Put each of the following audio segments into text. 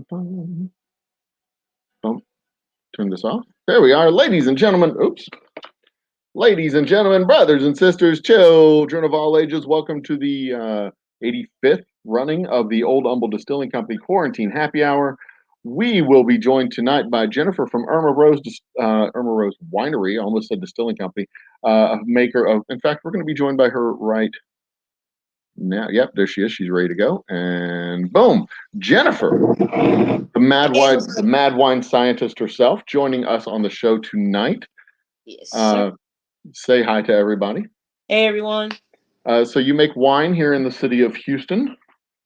Bum. Turn this off. There we are, ladies and gentlemen. Oops. Ladies and gentlemen, brothers and sisters, children of all ages, welcome to the 85th running of the Old Humble Distilling Company Quarantine Happy Hour. We will be joined tonight by Jennifer from ErmaRose Winery, I almost said Distilling Company, maker of, in fact, we're going to be joined by her right now. Yep, there she is. She's ready to go. And boom, Jennifer, the mad wine scientist herself, joining us on the show tonight. Yes. Say hi to everybody. Hey, everyone. So you make wine here in the city of Houston,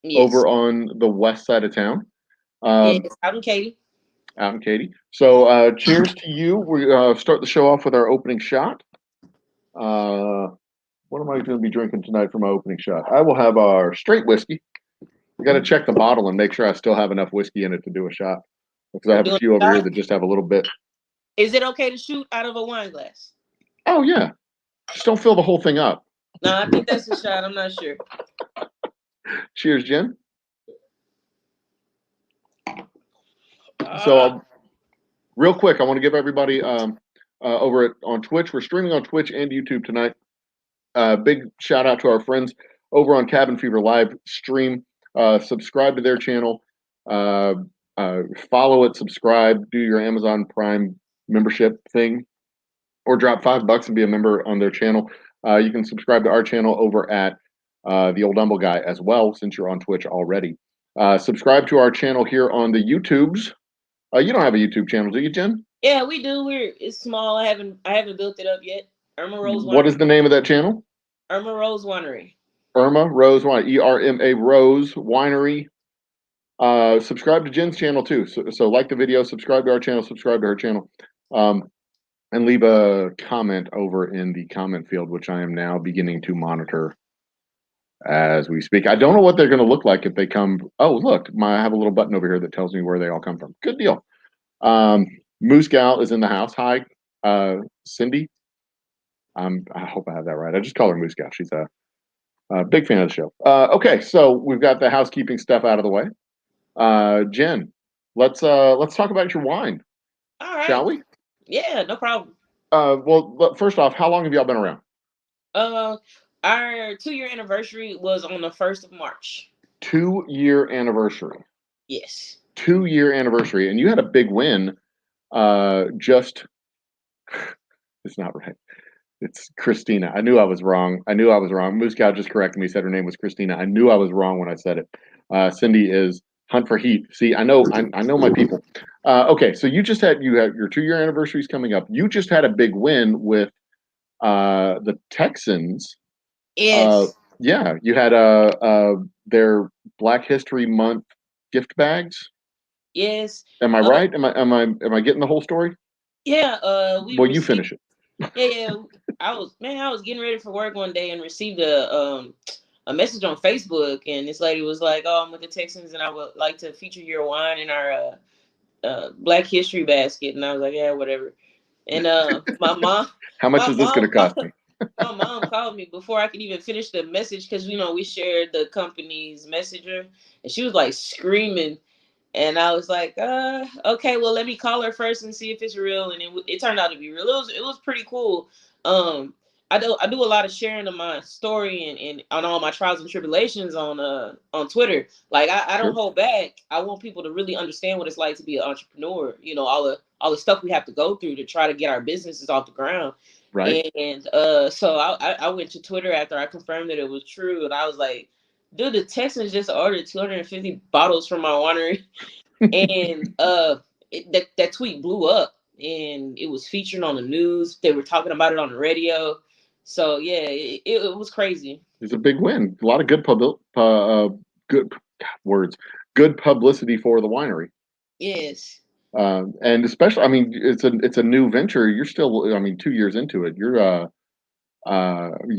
Yes. over on the west side of town. Yes, out in Katy. Out in Katy. So cheers to you. We start the show off with our opening shot. What am I going to be drinking tonight for my opening shot? I will have our straight whiskey. I got to check the bottle and make sure I still have enough whiskey in it to do a shot, because I have a few over here that just have a little bit. Is it okay to shoot out of a wine glass? Oh, yeah. Just don't fill the whole thing up. No, I think that's a shot. I'm not sure. Cheers, Jen. So, real quick, I want to give everybody over on Twitch. We're streaming on Twitch and YouTube tonight. Big shout out to our friends over on Cabin Fever live stream. Subscribe to their channel. Follow it. Subscribe. Do your Amazon Prime membership thing, or drop $5 and be a member on their channel. You can subscribe to our channel over at the Old Humble Guy as well, since you're on Twitch already. Subscribe to our channel here on the YouTubes. You don't have a YouTube channel, do you, Jen? Yeah, we do. It's small. I haven't built it up yet. ErmaRose Winery. What is the name of that channel? ErmaRose Winery. ErmaRose Winery. ErmaRose Winery. Subscribe to Jen's channel too. So like the video, subscribe to our channel, subscribe to her channel, and leave a comment over in the comment field, which I am now beginning to monitor as we speak. I don't know what they're going to look like if they come. Oh, look, I have a little button over here that tells me where they all come from. Good deal. Moose Gal is in the house. Hi, Cindy. I hope I have that right. I just call her Moose Gal. She's a big fan of the show. Okay, so we've got the housekeeping stuff out of the way. Jen, let's talk about your wine. All right. Shall we? Yeah, no problem. Well, first off, how long have y'all been around? Our 2-year anniversary was on the 1st of March. 2-year anniversary. Yes. 2-year anniversary, and you had a big win. It's not right. It's Christina. I knew I was wrong. Moose Cow just corrected me. Said her name was Christina. I knew I was wrong when I said it. Cindy is Hunt for Heat. See, I know my people. Okay, so you have your 2-year anniversaries coming up. You just had a big win with the Texans. Yes. Yeah, you had their Black History Month gift bags. Yes. Am I right? Am I getting the whole story? Yeah. Well, you finish it. Yeah. I was getting ready for work one day and received a message on Facebook, and this lady was like, "Oh, I'm with the Texans, and I would like to feature your wine in our Black History basket." And I was like, "Yeah, whatever." And my mom. How much is this going to cost me? My mom called me before I could even finish the message, because we shared the company's messenger, and she was like screaming, and I was like, okay, well, let me call her first and see if it's real, and it turned out to be real. It was pretty cool. I do a lot of sharing of my story and on all my trials and tribulations on Twitter. Like I don't hold back. I want people to really understand what it's like to be an entrepreneur. All the stuff we have to go through to try to get our businesses off the ground. Right. And so I went to Twitter after I confirmed that it was true, and I was like, dude, the Texans just ordered 250 bottles from my winery. And that tweet blew up, and it was featured on the news. They were talking about it on the radio. So yeah, it was crazy. It's a big win. A lot of good good publicity for the winery. Yes. And especially, I mean, it's a new venture. You're still, 2 years into it. You're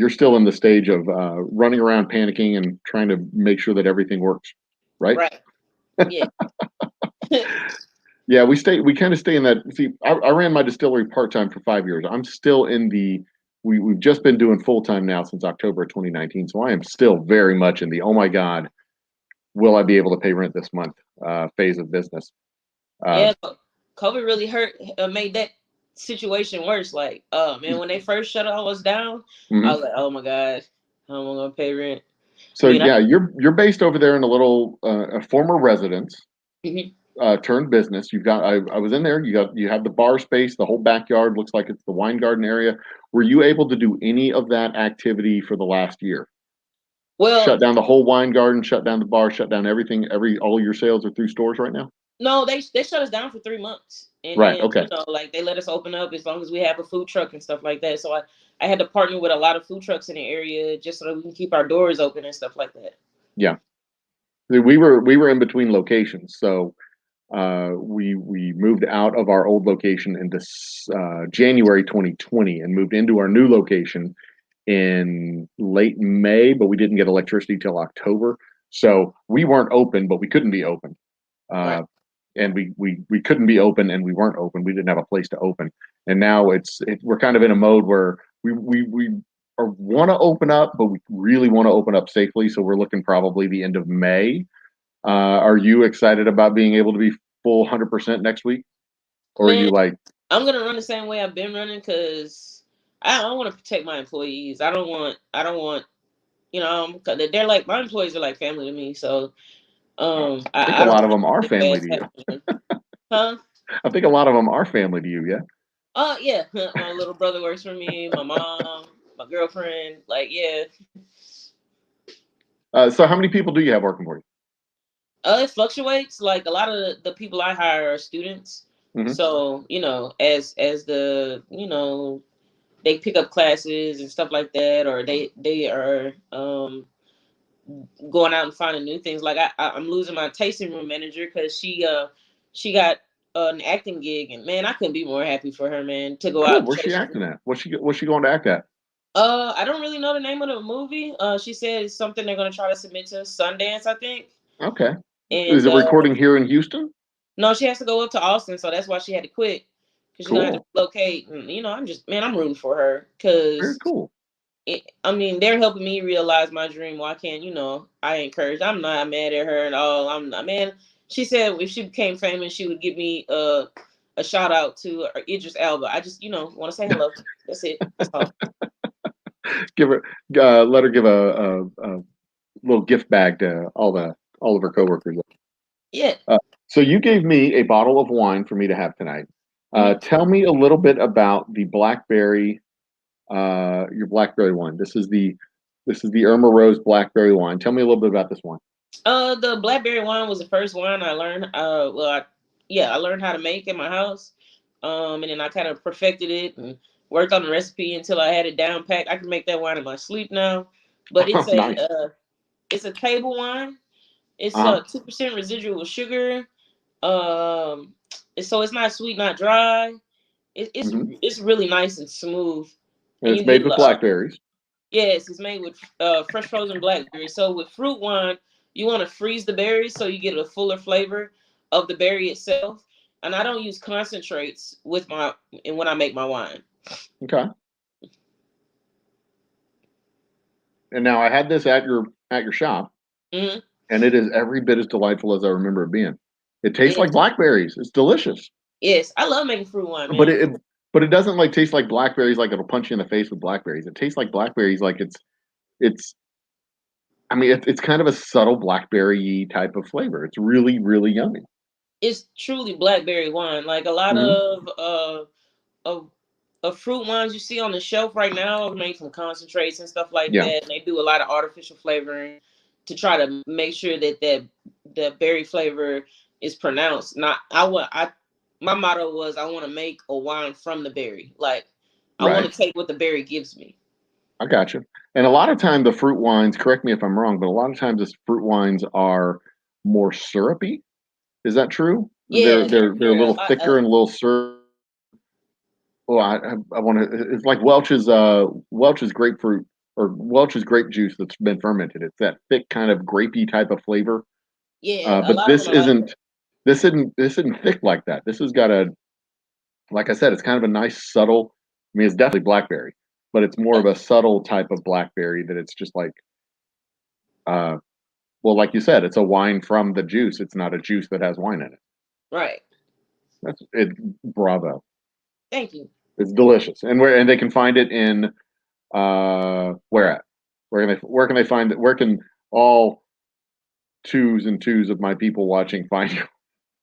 still in the stage of running around, panicking, and trying to make sure that everything works. Right. Right. Yeah. Yeah, we kind of stay in that. See, I ran my distillery part-time for 5 years. I'm still in we've just been doing full-time now since October of 2019. So I am still very much in the, oh my God, will I be able to pay rent this month phase of business. Yeah, COVID really made that situation worse. Like, man, when they first shut all us down, I was like, oh my god, how am I gonna pay rent? So yeah, you're based over there in a little a former residence turned business. You've got I was in there. You have the bar space. The whole backyard looks like it's the wine garden area. Were you able to do any of that activity for the last year? Well, shut down the whole wine garden, shut down the bar, shut down everything. All your sales are through stores right now. No, they shut us down for 3 months, and right. then Okay. like they let us open up as long as we have a food truck and stuff like that. So I had to partner with a lot of food trucks in the area just so that we can keep our doors open and stuff like that. Yeah, we were in between locations, so we moved out of our old location into January 2020 and moved into our new location in late May, but we didn't get electricity till October. So we weren't open, but we couldn't be open. Right. And we couldn't be open and we weren't open. We didn't have a place to open. And now we're kind of in a mode where we want to open up, but we really want to open up safely. So we're looking probably the end of May. Are you excited about being able to be full 100% next week? Or Man, are you like, I'm going to run the same way I've been running because I want to protect my employees. I don't want, they're like, my employees are like family to me. So, I think I a don't lot of want them are anything family bad to you. happen. Huh? I think a lot of them are family to you, yeah? Yeah. My little brother works for me, my mom, my girlfriend, like, yeah. So how many people do you have working for you? It fluctuates. Like a lot of the people I hire are students. So, as the, they pick up classes and stuff like that, or they are going out and finding new things. Like I'm losing my tasting room manager because she got an acting gig, and man, I couldn't be more happy for her, man, to go Cool. out. Where's she acting at? What's she going to act at? I don't really know the name of the movie. She said it's something they're gonna try to submit to Sundance, I think. Okay. And Is it recording here in Houston? no, she has to go up to Austin, so that's why she had to quit because she's gonna have to Cool. relocate. And I'm rooting for her Very because cool. they're helping me realize my dream. Why can't I encourage? I'm not mad at her at all. I'm not, man. She said if she became famous, she would give me a shout out to Idris Elba. I just want to say hello. That's it. That's all. Let her give a little gift bag to all of her coworkers. Yeah. So you gave me a bottle of wine for me to have tonight. Tell me a little bit about the Blackberry, your Blackberry wine. This is the ErmaRose Blackberry wine. Tell me a little bit about this wine. The Blackberry wine was the first wine I learned. I learned how to make in my house. And then I kind of perfected it and worked on the recipe until I had it down packed. I can make that wine in my sleep now. But it's Nice. It's a table wine. It's 2% residual sugar. So it's not sweet, not dry. It's really nice and smooth. And it's made with blackberries. Yes, it's made with fresh frozen blackberries. So with fruit wine, you want to freeze the berries so you get a fuller flavor of the berry itself. And I don't use concentrates when I make my wine. Okay. And now I had this at your shop, and it is every bit as delightful as I remember it being. It tastes like blackberries. It's delicious. Yes, I love making fruit wine, man. But it doesn't like taste like blackberries, like it'll punch you in the face with blackberries. It tastes like blackberries, like it's kind of a subtle blackberry type of flavor. It's really, really yummy. It's truly blackberry wine. Like a lot of fruit wines you see on the shelf right now are made from concentrates and stuff like that. And they do a lot of artificial flavoring to try to make sure that the berry flavor is pronounced. My motto was I want to make a wine from the berry. Like I want to take what the berry gives me. I got you. And a lot of time the fruit wines, correct me if I'm wrong, but a lot of times the fruit wines are more syrupy. Is that true? Yeah, they're a little thicker and a little syrup. Oh, I want to. It's like Welch's grapefruit or Welch's grape juice that's been fermented. It's that thick kind of grapey type of flavor. Yeah, but this isn't thick like that. This has got like I said, it's kind of a nice subtle. I mean, it's definitely blackberry, but it's more of a subtle type of blackberry that it's just like Well, like you said, it's a wine from the juice. It's not a juice that has wine in it. Right. That's it. Bravo. Thank you. It's delicious, and they can find it in where at? Where can they find it? Where can all twos and twos of my people watching find you?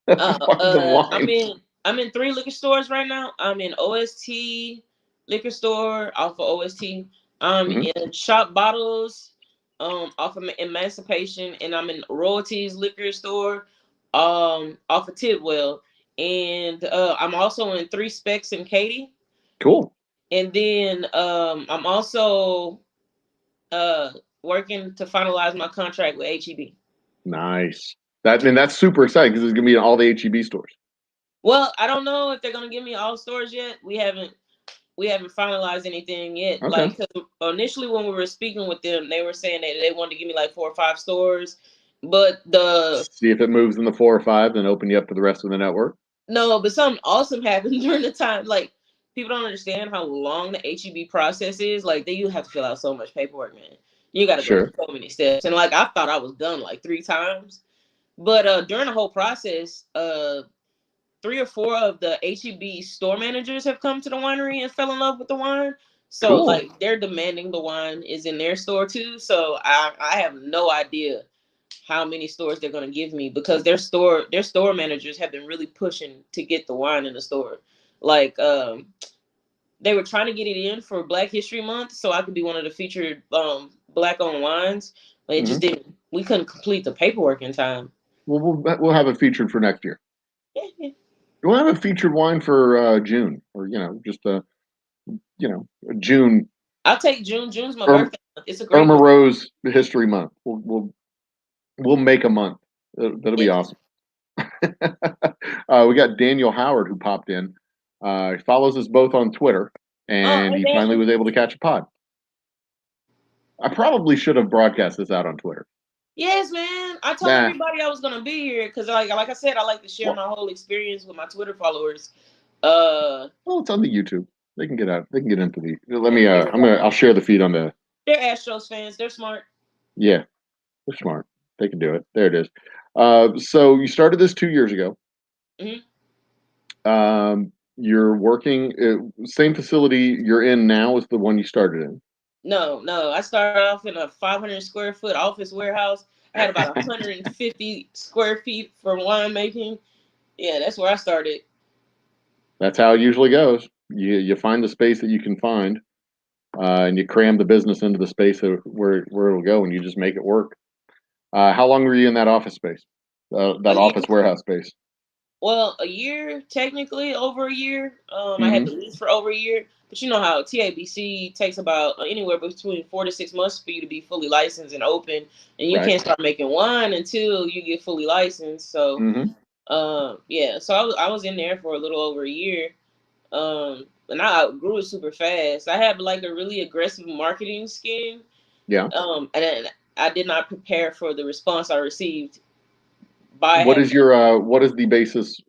Find the wine. I'm in 3 liquor stores right now. I'm in OST liquor store off of OST. I'm in Shop Bottles off of Emancipation, and I'm in Royalties liquor store off of Tidwell. And I'm also in 3 Specs in Katy. Cool. And then I'm also working to finalize my contract with HEB. Nice. That's super exciting because it's gonna be in all the HEB stores. Well, I don't know if they're gonna give me all stores yet. We haven't finalized anything yet. Okay. Like, 'cause initially when we were speaking with them, they were saying that they wanted to give me like 4 or 5 stores, but See if it moves in the 4 or 5, then open you up to the rest of the network. no, but something awesome happened during the time. Like, people don't understand how long the HEB process is. Like, you have to fill out so much paperwork, man. You got to go through so many steps, and like I thought I was done like 3 times, but during the whole process, 3 or 4 of the HEB store managers have come to the winery and fell in love with the wine. So Cool. like they're demanding the wine is in their store too. So I have no idea how many stores they're going to give me because their store managers have been really pushing to get the wine in the store. Like they were trying to get it in for Black History Month so I could be one of the featured Black owned wines, but it just didn't. We couldn't complete the paperwork in time. Well, we'll have it featured for next year. Yeah. We'll have a featured wine for June, or just June. I'll take June. June's my birthday. It's a great ErmaRose History Month. We'll make a month. That'll be awesome. We got Daniel Howard who popped in. He follows us both on Twitter, and he finally was able to catch a pod. I probably should have broadcast this out on Twitter. Yes, man. I told everybody I was gonna be here because, like I said, I like to share my whole experience with my Twitter followers. Well, it's on the YouTube. They can get out. They can get into the. Let me. I'll share the feed on the. They're Astros fans. They're smart. Yeah, they're smart. They can do it. There it is. So you started this 2 years ago. You're working same facility you're in now as the one you started in. No. I started off in a 500 square foot office warehouse. I had about 150 square feet for winemaking. Yeah, that's where I started. That's how it usually goes. You find the space that you can find, and you cram the business into the space where it'll go, and you just make it work. How long were you in that office space? That office warehouse space? Well, a year, technically, over a year. I had the lease for over a year. But you know how TABC takes about anywhere between 4 to 6 months for you to be fully licensed and open. And you can't start making wine until you get fully licensed. So, yeah. So I was in there for a little over a year. And I grew it super fast. I had like a really aggressive marketing scheme. Yeah. And I did not prepare for the response I received. What is the basis?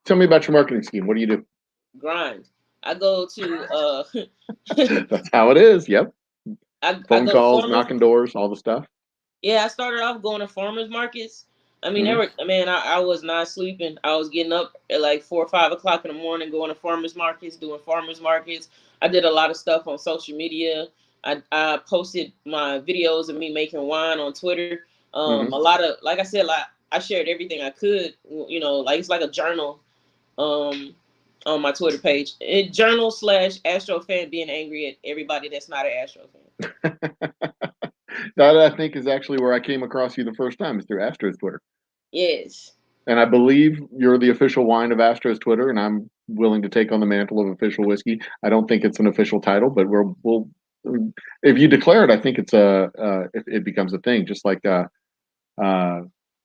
Tell me about your marketing scheme. What do you do? Grind. I go to That's how it is. Yep. Phone calls, farmers, knocking doors, all the stuff. Yeah, I started off going to farmers markets. I mean, I was not sleeping. I was getting up at like 4 or 5 o'clock in the morning, going to farmers markets, doing farmers markets. I did a lot of stuff on social media. I posted my videos of me making wine on Twitter. A lot of, like I said, like I shared everything I could. Like it's like a journal. On my Twitter page. Journal / Astro fan being angry at everybody that's not an Astro fan. That I think is actually where I came across you the first time is through Astro's Twitter. Yes. And I believe you're the official wine of Astro's Twitter, and I'm willing to take on the mantle of official whiskey. I don't think it's an official title, but we'll if you declare it, I think it becomes a thing. Just like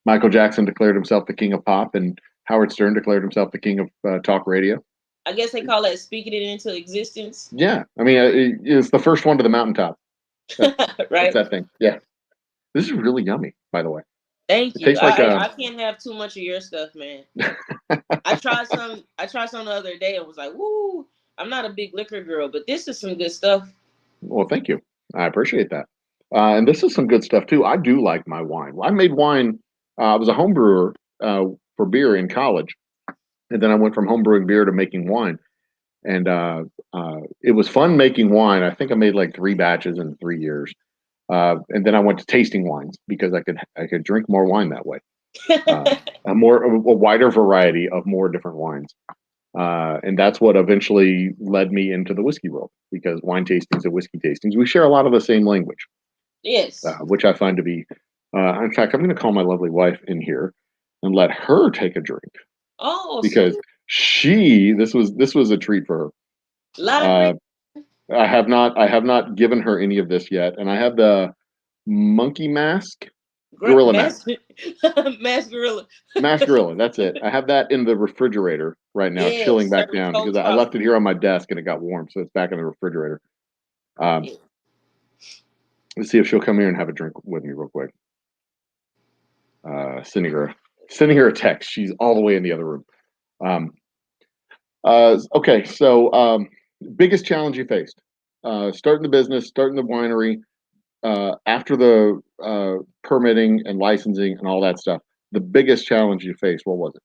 Michael Jackson declared himself the king of pop, and Howard Stern declared himself the king of talk radio. I guess they call that speaking it into existence. Yeah, I mean, it's the first one to the mountaintop. Right. That's that thing. Yeah, this is really yummy, by the way. Thank you. I can't have too much of your stuff, man. I tried some the other day and was like, woo, I'm not a big liquor girl, but this is some good stuff. Well, thank you. I appreciate that. And this is some good stuff too. I do like my wine. I made wine. I was a home brewer for beer in college, and then I went from home brewing beer to making wine. And it was fun making wine. I think I made like 3 batches in 3 years. And then I went to tasting wines because I could drink more wine that way. A wider variety of more different wines. And that's what eventually led me into the whiskey world, because wine tastings and whiskey tastings, we share a lot of the same language. Yes. Which I find to be, in fact, I'm going to call my lovely wife in here and let her take a drink. Oh, because this was a treat for her. A lot of great. I have not given her any of this yet, and I have the monkey mask, gorilla mask, mask gorilla, mask gorilla. That's it. I have that in the refrigerator right now, chilling back down because I left it here on my desk and it got warm, so it's back in the refrigerator. Let's see if she'll come here and have a drink with me real quick. Sending her a text. She's all the way in the other room. Okay, so biggest challenge you faced starting the business, starting the winery, after the permitting and licensing and all that stuff. The biggest challenge you faced, what was it?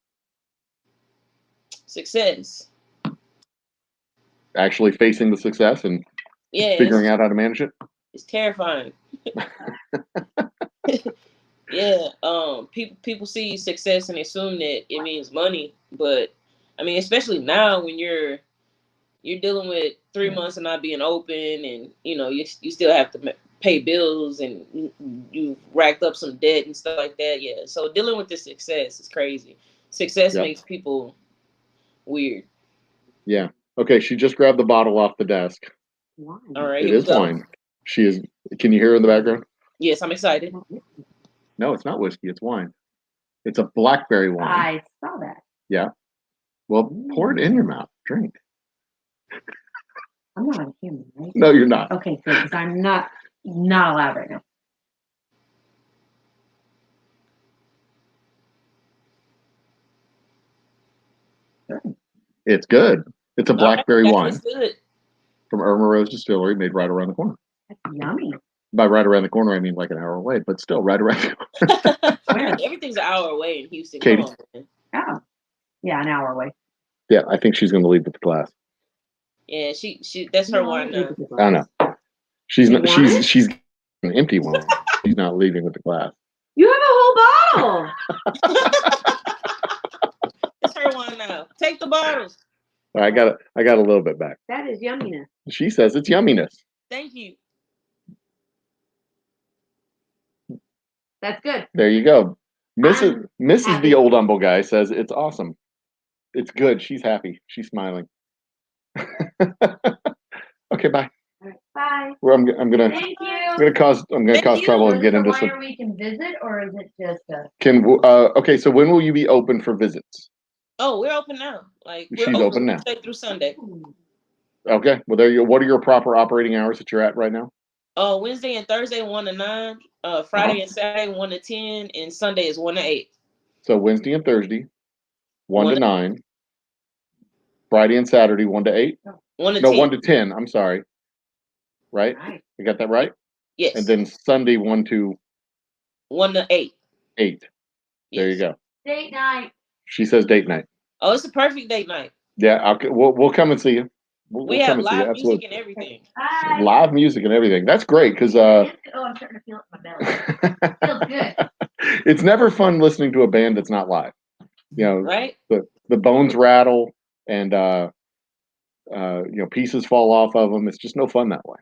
Success. Actually facing the success and figuring out how to manage it. It's terrifying. Yeah, people see success and assume that it means money, but I mean, especially now when you're dealing with 3 months of not being open, and you still have to pay bills, and you racked up some debt and stuff like that. Yeah, so dealing with the success is crazy. Success makes people weird. Yeah. Okay, she just grabbed the bottle off the desk. All right, it is wine. She is. Can you hear her in the background? Yes, I'm excited. No, it's not whiskey. It's wine. It's a blackberry wine. I saw that. Yeah. Well, pour it in your mouth. Drink. I'm not on camera, right? No, you're not. Okay, good, because I'm not allowed right now. It's good. It's a blackberry wine good. from ErmaRose Distillery, made right around the corner. That's yummy. By right around the corner, I mean like an hour away, but still right around the corner. Everything's an hour away in Houston. Katie. Come on, man. Oh, yeah, an hour away. Yeah, I think she's going to leave with the class. Yeah, she that's her wine now. I know. She's not. She's an empty one. She's not leaving with the class. You have a whole bottle. It's her wine now. Take the bottles. I got a little bit back. That is yumminess. She says it's yumminess. Thank you. That's good. There you go. Mrs. The Old Humble Guy says it's awesome. It's good. She's happy. She's smiling. Okay, bye. All right, bye. Well, I'm gonna. Thank you. I'm gonna cause trouble and get into some. We can visit, or is it just a? Okay, so when will you be open for visits? Oh, we're open now. Like she's open now. Wednesday through Sunday. Okay. Well, there you go. What are your proper operating hours that you're at right now? Wednesday and Thursday 1 to 9. Friday and Saturday 1 to 10, and Sunday is 1 to 8. So Wednesday and Thursday, 1 to 9. Friday and Saturday 1 to 8. 1 to 10. 1 to 10. I'm sorry. Right? You got that right? Yes. And then Sunday 1 to 8. 8. There you go. Date night. She says date night. Oh, it's a perfect date night. Yeah, we'll come and see you. We have live music and everything. Hi. Live music and everything. That's great because I'm starting to feel it in my belly. Feels good. It's never fun listening to a band that's not live. Right? The bones rattle and pieces fall off of them. It's just no fun that way.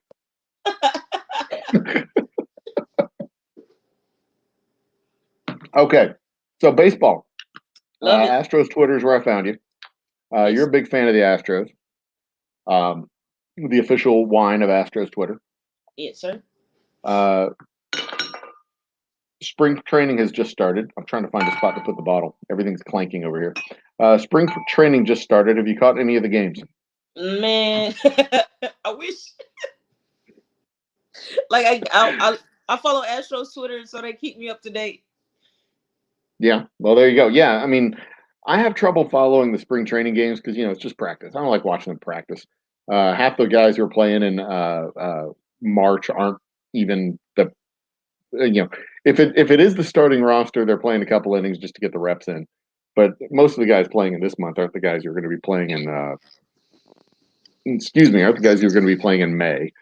Okay, so baseball. Astros Twitter is where I found you. Yes. You're a big fan of the Astros. The official wine of Astros Twitter. Yes, sir. Spring training has just started. I'm trying to find a spot to put the bottle. Everything's clanking over here. Spring training just started. Have you caught any of the games? Man, I wish. Like I follow Astros Twitter, so they keep me up to date. Yeah, well, there you go. Yeah, I mean, I have trouble following the spring training games because it's just practice. I don't like watching them practice. Half the guys who are playing in March aren't even the if it is the starting roster, they're playing a couple innings just to get the reps in. But most of the guys playing in this month aren't the guys who are going to be playing in aren't the guys who are going to be playing in May.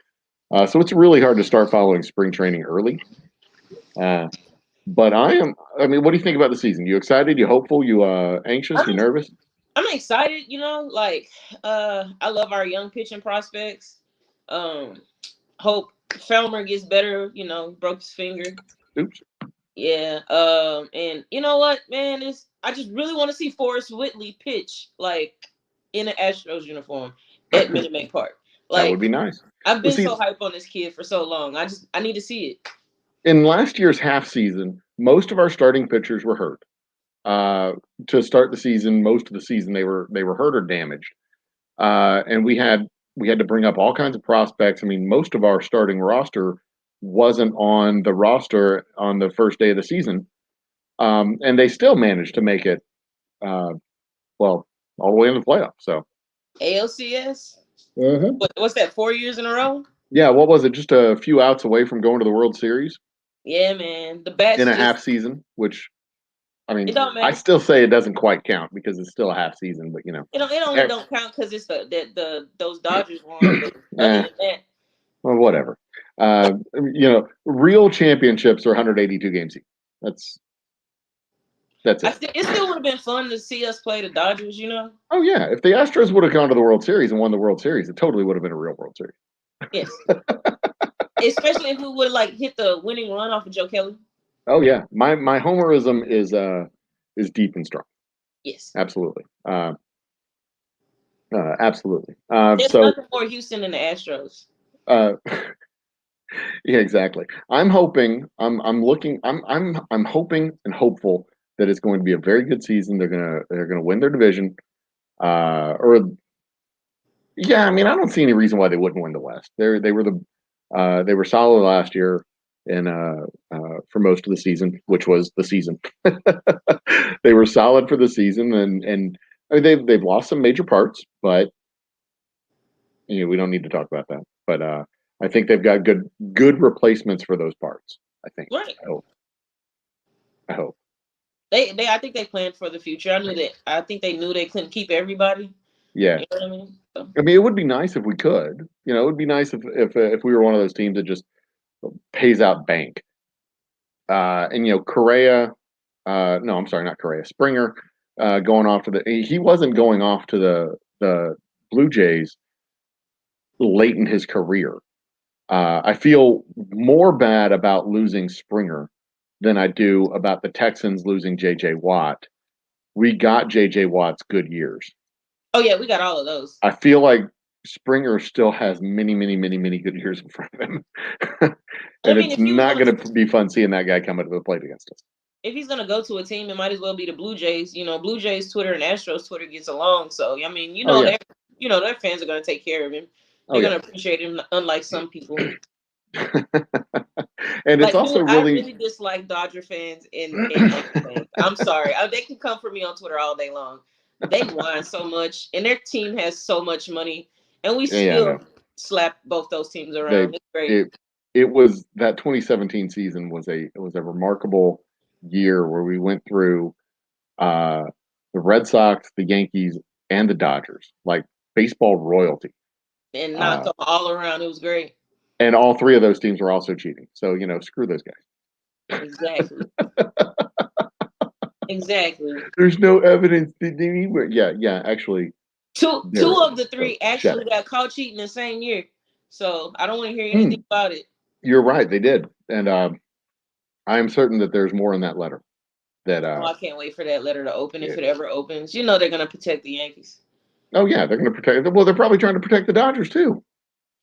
So it's really hard to start following spring training early. But I mean, what do you think about the season? You excited? You hopeful? You anxious? You nervous? I'm excited, like I love our young pitching prospects. Hope Felmer gets better, broke his finger. Oops. Yeah. And you know what, man, I just really want to see Forrest Whitley pitch like in an Astros uniform at Minute Maid Park. Like, that would be nice. I've been so hyped on this kid for so long. I need to see it. In last year's half season, most of our starting pitchers were hurt. To start the season, most of the season they were hurt or damaged, and we had to bring up all kinds of prospects. I mean, most of our starting roster wasn't on the roster on the first day of the season, and they still managed to make it, all the way in the playoffs. So ALCS. What's that? 4 years in a row? Yeah. What was it? Just a few outs away from going to the World Series. Yeah, man. The bats in a half season, which. I mean, it don't matter. I still say it doesn't quite count because it's still a half season, but it only don't count because it's those Dodgers won. But other than that, well, whatever. Real championships are 182 game season. That's it. It still would have been fun to see us play the Dodgers. Oh yeah, if the Astros would have gone to the World Series and won the World Series, it totally would have been a real World Series. Yes, especially if we would have hit the winning run off of Joe Kelly. Oh yeah, my homerism is deep and strong. Yes, absolutely, absolutely. There's nothing more Houston than the Astros. Yeah, exactly. I'm hoping. I'm hoping and hopeful that it's going to be a very good season. They're gonna win their division. I mean, I don't see any reason why they wouldn't win the West. They were solid last year. And for most of the season, which was the season, they were solid for the season, and I mean, they've lost some major parts, but we don't need to talk about that. But I think they've got good replacements for those parts. I think. Right. I hope. I think they planned for the future. I think they knew they couldn't keep everybody. Yeah. You know what I mean? So. I mean, it would be nice if we could. It would be nice if we were one of those teams that just pays out bank. Correa, no, I'm sorry, not Correa. Springer, going off to he wasn't going off to the Blue Jays late in his career. I feel more bad about losing Springer than I do about the Texans losing J.J. Watt. We got J.J. Watt's good years. Oh yeah, we got all of those. I feel like Springer still has many, many, many, many good years in front of him. It's not going to be fun seeing that guy come into the plate against us. If he's going to go to a team, it might as well be the Blue Jays. Blue Jays Twitter and Astros Twitter gets along. So, I mean, their fans are going to take care of him. They're going to appreciate him, unlike some people. And it's also I really dislike Dodger fans and Yankee fans. I'm sorry. They can come for me on Twitter all day long. They whine so much, and their team has so much money. And we still slap both those teams around. It's great. It was that 2017 season was a remarkable year where we went through the Red Sox, the Yankees, and the Dodgers, like baseball royalty. And knocked them all around. It was great. And all three of those teams were also cheating. So, screw those guys. Exactly. Exactly. There's no evidence that anywhere. Yeah, actually. Two of the three actually got caught cheating the same year. So I don't want to hear anything about it. You're right, they did. And I am certain that there's more in that letter. I can't wait for that letter to open if it ever opens. They're going to protect the Yankees. Oh yeah, they're going to protect. Well, they're probably trying to protect the Dodgers too.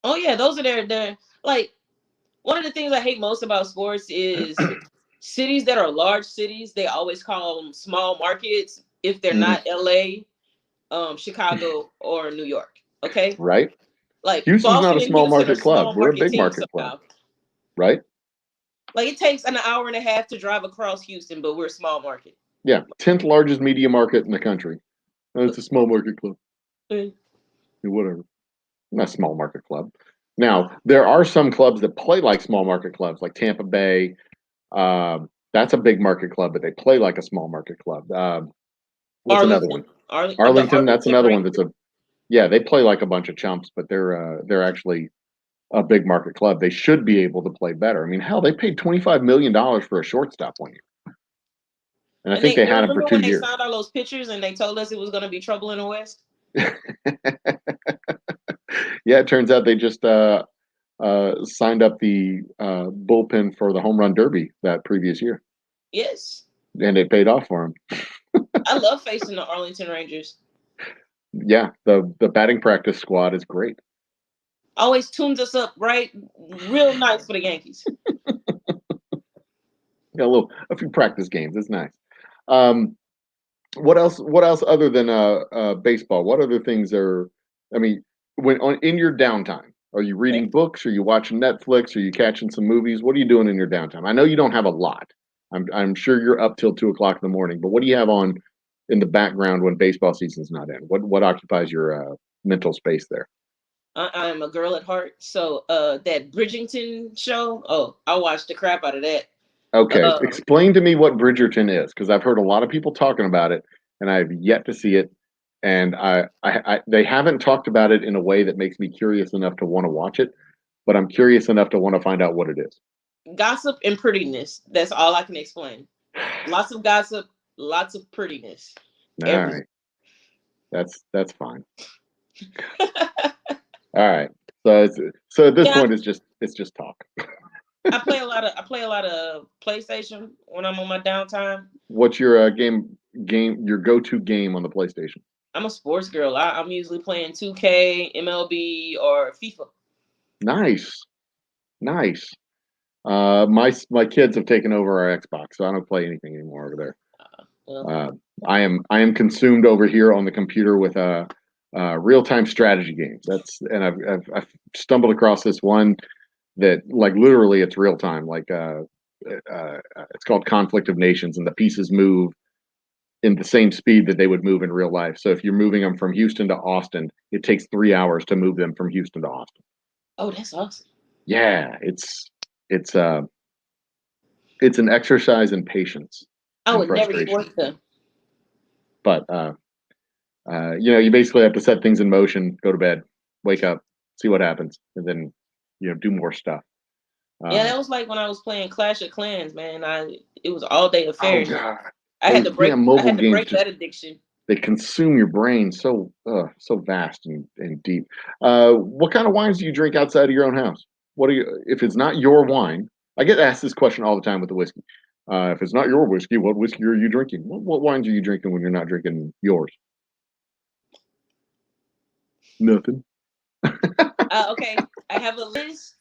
Oh yeah, those are their one of the things I hate most about sports is cities that are large cities. They always call them small markets if they're not LA, Chicago, or New York. Okay, right. Houston's Boston not a small market club. We're a big market club, right? It takes an hour and a half to drive across Houston, but we're a small market. Yeah, 10th largest media market in the country. It's a small market club. Whatever. Not a small market club. Now, there are some clubs that play like small market clubs, like Tampa Bay. That's a big market club, but they play like a small market club. What's another one? Arlington. That's another one that's they play like a bunch of chumps, but they're actually a big market club. They should be able to play better. I mean, hell, they paid $25 million for a shortstop one year. And I think they had him for 2 years. Remember when they signed all those pictures and they told us it was going to be trouble in the West? Yeah, it turns out they just signed up the bullpen for the home run derby that previous year. Yes. And it paid off for him. I love facing the Arlington Rangers. Yeah, the batting practice squad is great. Always tunes us up right, real nice for the Yankees. Got a few practice games. It's nice. What else? What else other than baseball? What other things are? I mean, in your downtime, are you reading books? Are you watching Netflix? Are you catching some movies? What are you doing in your downtime? I know you don't have a lot. I'm sure you're up till 2 o'clock in the morning. But what do you have on in the background when baseball season's not in? What occupies your mental space there? I'm a girl at heart, so that Bridgerton show. I watched the crap out of that. Okay, explain to me what Bridgerton is, because I've heard a lot of people talking about it, and I've yet to see it. And they haven't talked about it in a way that makes me curious enough to want to watch it, but I'm curious enough to want to find out what it is. Gossip and prettiness. That's all I can explain. Lots of gossip, lots of prettiness. All right, that's fine. All right, so at this point it's just talk. I play a lot of PlayStation when I'm on my downtime. What's your your go-to game on the PlayStation? I'm a sports girl. I'm usually playing 2K, MLB, or FIFA. Nice. My kids have taken over our Xbox, so I don't play anything anymore over there. I am consumed over here on the computer with real-time strategy games. I've stumbled across this one that, like, literally it's real time. Like it's called Conflict of Nations, and the pieces move in the same speed that they would move in real life. So if you're moving them from Houston to Austin, it takes 3 hours to move them from Houston to Austin. Oh, that's awesome. Yeah, it's an exercise in patience. I would never get work done. But you basically have to set things in motion, go to bed, wake up, see what happens, and then do more stuff. Yeah, that was like when I was playing Clash of Clans, man. It was all day affair. Oh God. I had to break that addiction. They consume your brain so vast and deep. What kind of wines do you drink outside of your own house? If it's not your wine? I get asked this question all the time with the whiskey. If it's not your whiskey, what whiskey are you drinking? What wines are you drinking when you're not drinking yours? Nothing. Okay, I have a list.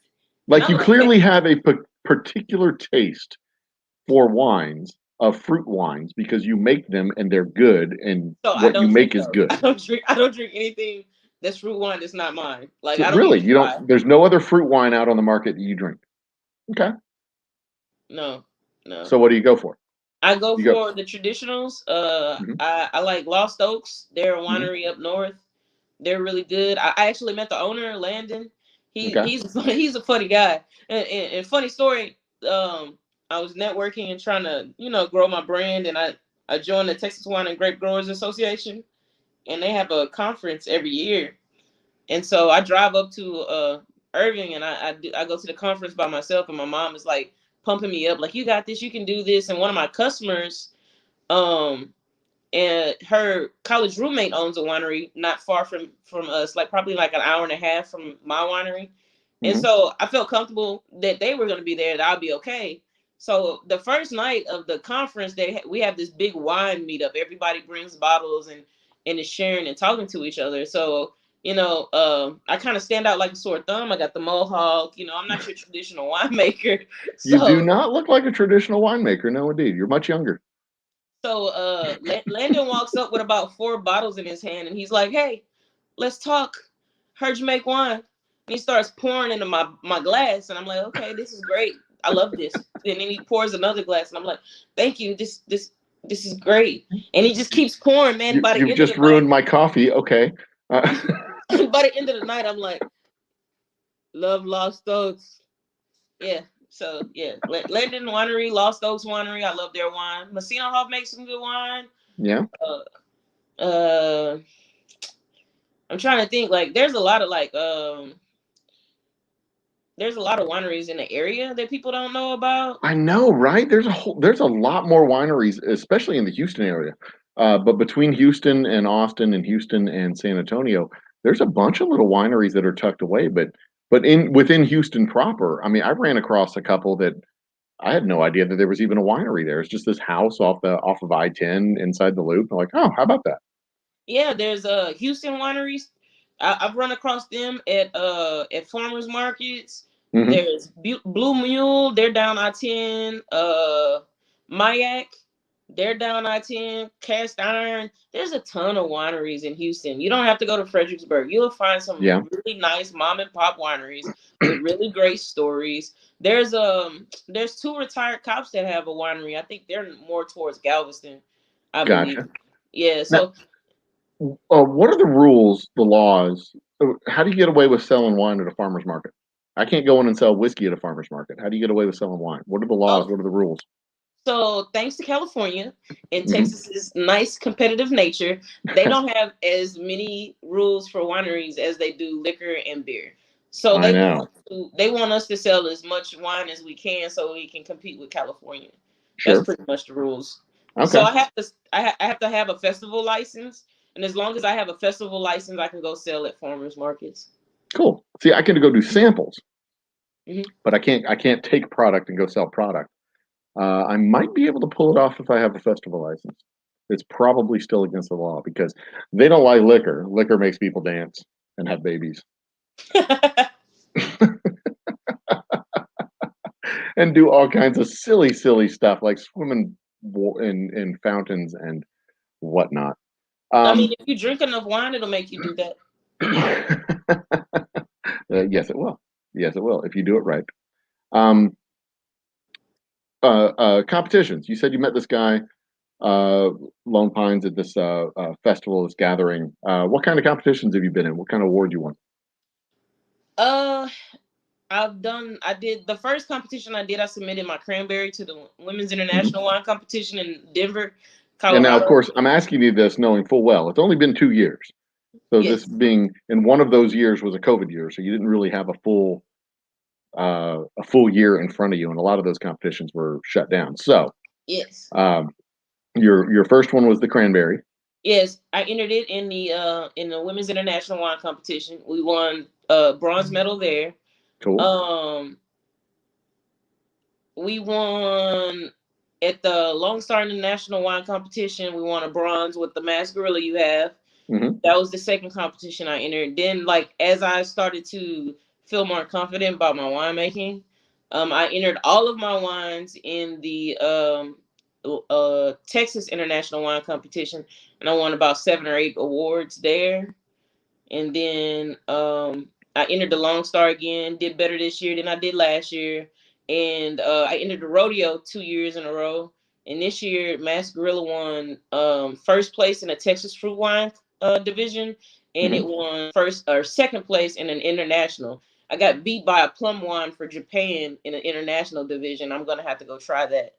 Like, you clearly have a particular taste for wines, of fruit wines, because you make them and they're good, and what you make is good. I don't drink anything that's fruit wine that's not mine. Like, I don't really, you don't. There's no other fruit wine out on the market that you drink. Okay. No. So what do you go for? I go for the traditionals. I like Lost Oaks. They're a winery up north. They're really good. I actually met the owner, Landon. He's a funny guy. And funny story. I was networking and trying to grow my brand, and I joined the Texas Wine and Grape Growers Association, and they have a conference every year. And so I drive up to Irving, and I go to the conference by myself, and my mom is like pumping me up, like, you got this, you can do this. And one of my customers, and her college roommate owns a winery not far from us, like probably like an hour and a half from my winery. And so I felt comfortable that they were going to be there, that I'll be okay. So the first night of the conference, we have this big wine meetup. Everybody brings bottles and is sharing and talking to each other. So, I kind of stand out like a sore thumb. I got the mohawk. I'm not your traditional winemaker. You do not look like a traditional winemaker. No, indeed. You're much younger. So Landon walks up with about 4 bottles in his hand, and he's like, "Hey, let's talk. Heard you make wine." And he starts pouring into my glass, and I'm like, "Okay, this is great. I love this." And then he pours another glass, and I'm like, "Thank you. This is great." And he just keeps pouring, man. You've just ruined my coffee. Okay. By the end of the night, I'm like, Love Lost Oaks. Yeah. So yeah, Linden Winery, Lost Oaks Winery. I love their wine. Messina Hoff makes some good wine. Yeah. I'm trying to think. Like, there's a lot of wineries in the area that people don't know about. I know, right? There's a lot more wineries, especially in the Houston area. But between Houston and Austin and Houston and San Antonio, there's a bunch of little wineries that are tucked away. But within Houston proper, I mean, I ran across a couple that I had no idea that there was even a winery there. It's just this house off of I-10 inside the loop. I'm like, oh, how about that? Yeah, there's Houston wineries. I've run across them at farmers markets. Mhm. There's Blue Mule. They're down I-10. Mayak. They're down I-10. Cast Iron. There's a ton of wineries in Houston. You don't have to go to Fredericksburg. You'll find some Yeah. really nice mom and pop wineries with really great stories. There's 2 retired cops that have a winery. I think they're more towards Galveston, I believe. Gotcha. Yeah, so What are the rules, the laws? How do you get away with selling wine at a farmer's market? I can't go in and sell whiskey at a farmer's market. How do you get away with selling wine? What are the laws? Oh. What are the rules? So thanks to California and Mhm. Texas's nice competitive nature, they don't have as many rules for wineries as they do liquor and beer. So I know. they want us to sell as much wine as we can so we can compete with California. Sure. That's pretty much the rules. Okay. So I have to have a festival license, and as long as I have a festival license, I can go sell at farmers markets. Cool. See, I can go do samples, Mhm. but I can't take product and go sell product. I might be able to pull it off if I have a festival license. It's probably still against the law because they don't like liquor. Liquor makes people dance and have babies and do all kinds of silly stuff like swim in fountains and whatnot. I mean, if you drink enough wine, it'll make you do that. Yes, it will. Yes, it will if you do it right. Competitions. You said you met this guy, Lone Pines, at this festival, this gathering. What kind of competitions have you been in? What kind of award you won? I did the first competition I did. I submitted my cranberry to the Women's International Wine Competition in Denver, Colorado. And now, of course, I'm asking you this knowing full well it's only been 2 years. So Yes. this being in one of those years was a COVID year, so you didn't really have a full year in front of you, and a lot of those competitions were shut down. So Yes. Your first one was the cranberry. Yes, I entered it in the Women's International Wine Competition. We won bronze medal there. Cool. We won at the Lone Star International Wine Competition. We won a bronze with the masked gorilla you have. Mhm. That was the second competition I entered. Then, like, as I started to feel more confident about my winemaking, I entered all of my wines in the Texas International Wine Competition, and I won about 7 or 8 awards there. And then I entered the Lone Star again, did better this year than I did last year. And I entered the rodeo 2 years in a row. And this year, Masked Gorilla won first place in the Texas fruit wine division, and it won first or second place in an international. I got beat by a plum wine for Japan in an international division. I'm gonna have to go try that.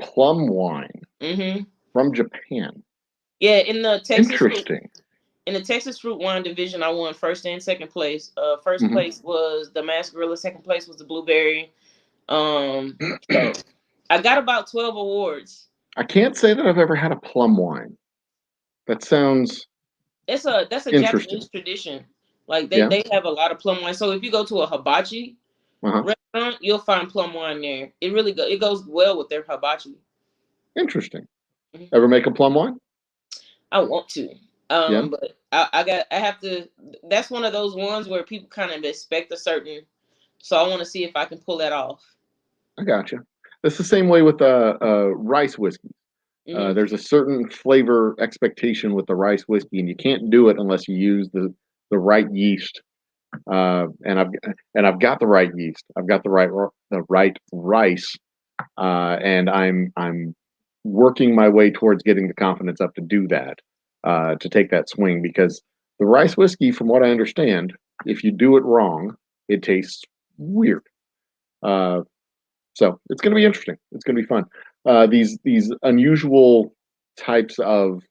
Plum wine Mm-hmm. from Japan. Yeah, in the Texas Interesting. in the Texas fruit wine division, I won first and second place. First place was the Masked Gorilla. Second place was the Blueberry. So I got about 12 awards. I can't say that I've ever had a plum wine. That sounds That's a interesting. Japanese tradition. Like Yeah. they have a lot of plum wine. So if you go to a hibachi restaurant, you'll find plum wine there. It goes well with their hibachi. Interesting. Ever make a plum wine? I want to. Yeah. But I have to. That's one of those ones where people kind of expect a certain. So I want to see if I can pull that off. I gotcha. It's the same way with rice whiskey. There's a certain flavor expectation with the rice whiskey, and you can't do it unless you use the right yeast. And I've got the right yeast. I've got the right rice, and I'm working my way towards getting the confidence up to do that, to take that swing, because the rice whiskey, from what I understand, if you do it wrong, It tastes weird. So it's going to be interesting. It's going to be fun. These unusual types of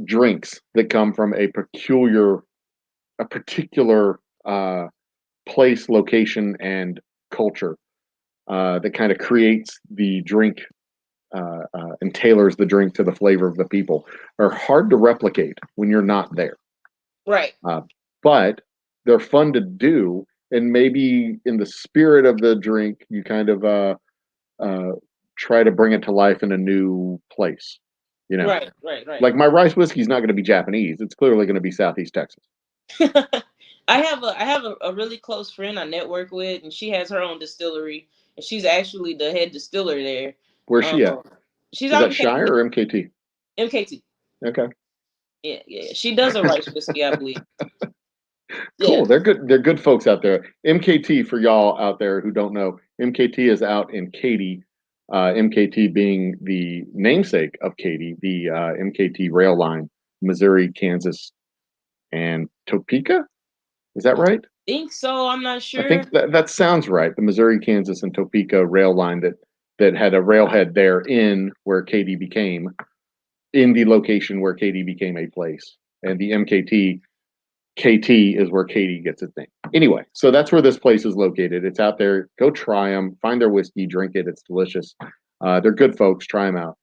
drinks that come from a particular place, location, and culture that kind of creates the drink and tailors the drink to the flavor of the people are hard to replicate when you're not there. Right. But they're fun to do, and maybe in the spirit of the drink, you kind of try to bring it to life in a new place. You know, Right. like my rice whiskey is not going to be Japanese. It's clearly going to be Southeast Texas. I have a really close friend I network with, and she has her own distillery, and she's actually the head distiller there. Where's she at? She's Is out that in Shire or MKT? MKT. Okay. Yeah. She does a rice whiskey, I believe. Cool. Yeah. They're good. They're good folks out there. MKT, for y'all out there who don't know, MKT is out in Katy. MKT being the namesake of Katy, the MKT rail line, Missouri, Kansas, and Topeka. Is that right? Think so. I'm not sure. I think that sounds right. The Missouri, Kansas, and Topeka rail line that had a railhead there in where Katy became, in the location where Katy became a place, and the MKT KT is where Katy gets its name. Anyway, so that's where this place is located. It's out there. Go try them. Find their whiskey. Drink it. It's delicious. They're good folks. Try them out.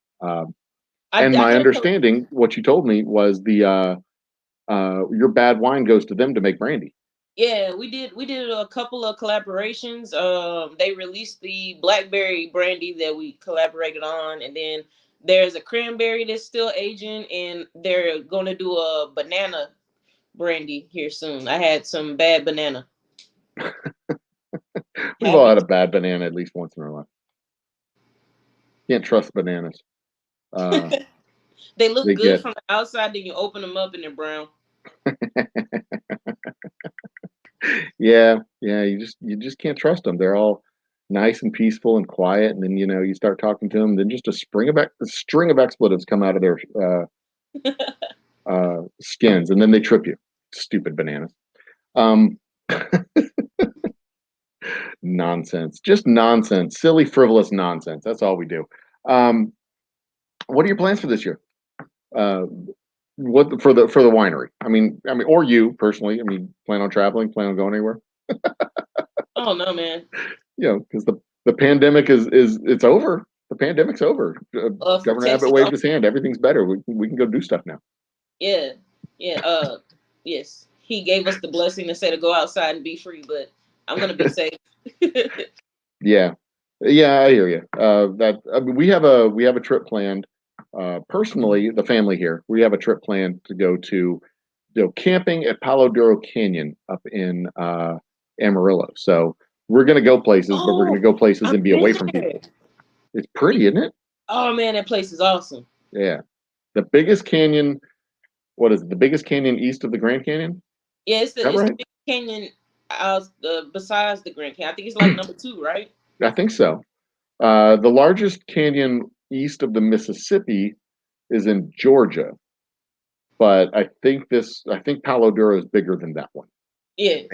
And my understanding, what you told me was your bad wine goes to them to make brandy. Yeah, we did a couple of collaborations. They released the Blackberry brandy that we collaborated on, and then there's a cranberry that's still aging, and they're gonna do a banana brandy here soon. I had some bad banana. We've all had a bad banana at least once in our life. Can't trust bananas. They look good from the outside, then you open them up and they're brown. Yeah, you just can't trust them. They're all nice and peaceful and quiet, and then you start talking to them, then just a string of expletives come out of their skins, and then they trip you. Stupid bananas. Nonsense, just nonsense, silly, frivolous nonsense. That's all we do. What are your plans for this year? What for the winery? I mean, or you personally? I mean, plan on traveling? Plan on going anywhere? Oh no, man. Because the pandemic is it's over. The pandemic's over. Governor Abbott waved his hand. Everything's better. We can go do stuff now. Yeah. Yes, he gave us the blessing to say to go outside and be free, but I'm gonna be safe. Yeah, I hear you. We have a trip planned. Personally, the family here, we have a trip planned to go camping at Palo Duro Canyon up in Amarillo. So we're gonna go places, but we're gonna go places and be away from people. It's pretty, isn't it? Oh man, that place is awesome. Yeah, the biggest canyon. What is it? The biggest canyon east of the Grand Canyon? Yeah, it's the biggest canyon besides the Grand Canyon. I think it's like number 2, right? I think so. The largest canyon east of the Mississippi is in Georgia, but I think Palo Duro is bigger than that one. Yes.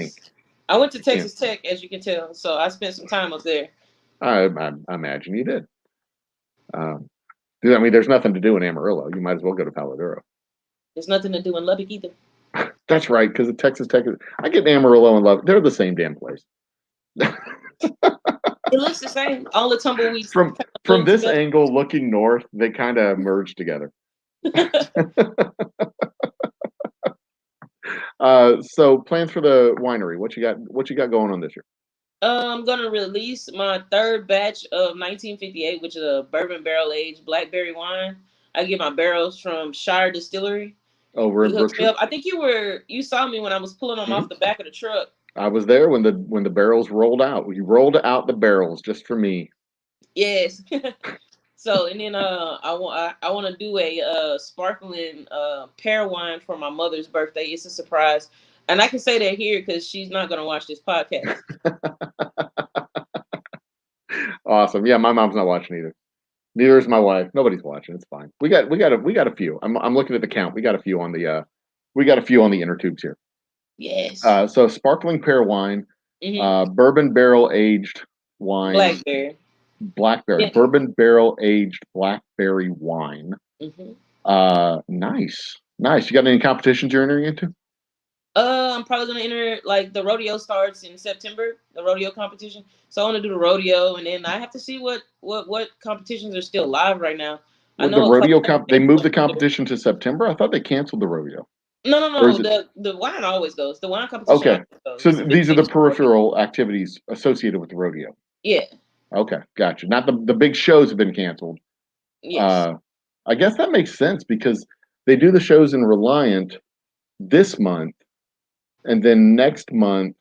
I went to Texas Tech, as you can tell, so I spent some time up there. I imagine you did. I mean, there's nothing to do in Amarillo. You might as well go to Palo Duro. There's nothing to do in Lubbock either. That's right, because of Texas Tech. I get Amarillo and Lubbock. They're the same damn place. It looks the same. All the tumbleweeds. From this angle, looking north, they kind of merge together. So plans for the winery. What you got going on this year? I'm gonna release my 3rd batch of 1958, which is a bourbon barrel aged blackberry wine. I get my barrels from Shire Distillery. Over in Brookshire. I think you saw me when I was pulling them off the back of the truck. I was there when the barrels rolled out. You rolled out the barrels just for me. Yes. So and then I want to do a sparkling pear wine for my mother's birthday. It's a surprise, and I can say that here because she's not gonna watch this podcast. Awesome. Yeah, my mom's not watching either. Neither is my wife. Nobody's watching. It's fine. We got a few. I'm looking at the count. We got a few on the inner tubes here. Yes. So sparkling pear wine, Hmm. bourbon barrel aged wine, Blackberry. blackberry, Yeah. bourbon barrel aged blackberry wine. Hmm. Nice, nice. You got any competitions you're entering into? I'm probably gonna enter, like, the rodeo starts in September, the rodeo competition. So I want to do the rodeo, and then I have to see what competitions are still live right now. I With the know a couple rodeo have they been moved the canceled. competition to September. I thought they canceled the rodeo, No, no, or is no. it The wine always goes. The wine competition okay? always So goes. The these are the next rodeo. peripheral activities associated with the rodeo. Yeah. Okay, gotcha. Not the big shows have been canceled. Yes. Uh, I guess that makes sense because they do the shows in Reliant this month, and then next month.